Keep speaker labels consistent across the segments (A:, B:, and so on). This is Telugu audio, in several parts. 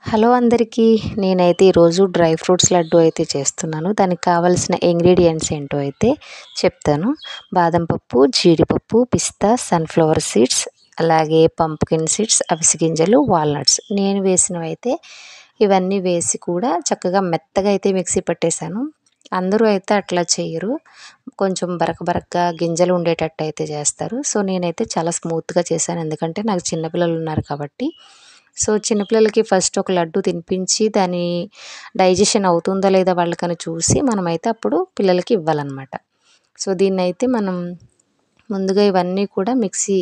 A: హలో అందరికీ. నేనైతే ఈరోజు డ్రై ఫ్రూట్స్ లడ్డు అయితే చేస్తున్నాను. దానికి కావాల్సిన ఇంగ్రీడియంట్స్ ఏంటో అయితే చెప్తాను. బాదం పప్పు, జీడిపప్పు, పిస్తా, సన్ఫ్లవర్ సీడ్స్, అలాగే పంప్కిన్ సీడ్స్, అవిసె గింజలు, వాల్నట్స్. నేను వేసినవైతే ఇవన్నీ వేసి కూడా చక్కగా మెత్తగా అయితే మిక్సీ పట్టేశాను. అందరూ అయితే అట్లా చేయరు. కొంచెం బరక బరకగా గింజలు ఉండేటట్టు అయితే చేస్తారు. సో నేనైతే చాలా స్మూత్గా చేశాను, ఎందుకంటే నాకు చిన్నపిల్లలు ఉన్నారు కాబట్టి. సో చిన్నపిల్లలకి ఫస్ట్ ఒక లడ్డు తినిపించి దాని డైజెషన్ అవుతుందా లేదా వాళ్ళకని చూసి మనమైతే అప్పుడు పిల్లలకి ఇవ్వాలన్నమాట. సో దీన్నైతే మనం ముందుగా ఇవన్నీ కూడా మిక్సీ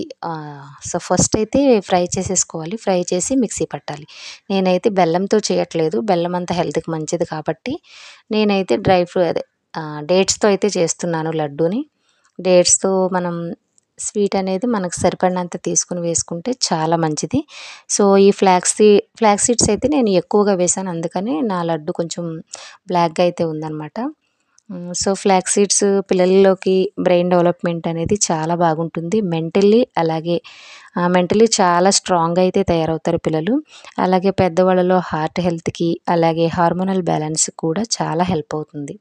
A: సో ఫస్ట్ అయితే ఫ్రై చేసేసుకోవాలి. ఫ్రై చేసి మిక్సీ పట్టాలి. నేనైతే బెల్లంతో చేయట్లేదు, బెల్లం అంత హెల్త్కి మంచిది కాబట్టి నేనైతే అదే డేట్స్తో అయితే చేస్తున్నాను లడ్డూని. డేట్స్తో మనం స్వీట్ అనేది మనకు సరిపడినంత తీసుకుని వేసుకుంటే చాలా మంచిది. సో ఈ ఫ్లాక్స్ సీడ్స్ అయితే నేను ఎక్కువగా వేశాను, అందుకని నా లడ్డు కొంచెం బ్లాక్గా అయితే ఉందన్నమాట. సో ఫ్లాక్స్ సీడ్స్ పిల్లల్లోకి బ్రెయిన్ డెవలప్మెంట్ అనేది చాలా బాగుంటుంది. మెంటలీ చాలా స్ట్రాంగ్గా అయితే తయారవుతారు పిల్లలు. అలాగే పెద్దవాళ్ళలో హార్ట్ హెల్త్కి, అలాగే హార్మోనల్ బ్యాలెన్స్ కూడా చాలా హెల్ప్ అవుతుంది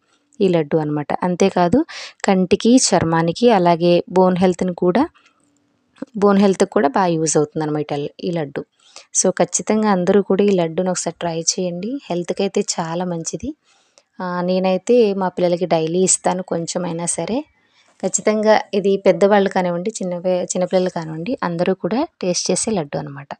A: ఈ లడ్డు అనమాట. అంతేకాదు కంటికి, చర్మానికి, అలాగే బోన్ హెల్త్కి కూడా బాగా యూజ్ అవుతుంది అనమాట ఈ లడ్డు. సో ఖచ్చితంగా అందరూ కూడా ఈ లడ్డూని ఒకసారి ట్రై చేయండి. హెల్త్కి అయితే చాలా మంచిది. నేనైతే మా పిల్లలకి డైలీ ఇస్తాను కొంచెమైనా సరే. ఖచ్చితంగా ఇది పెద్దవాళ్ళు కానివ్వండి, చిన్నపిల్లలు కానివ్వండి, అందరూ కూడా టేస్ట్ చేసే లడ్డు అనమాట.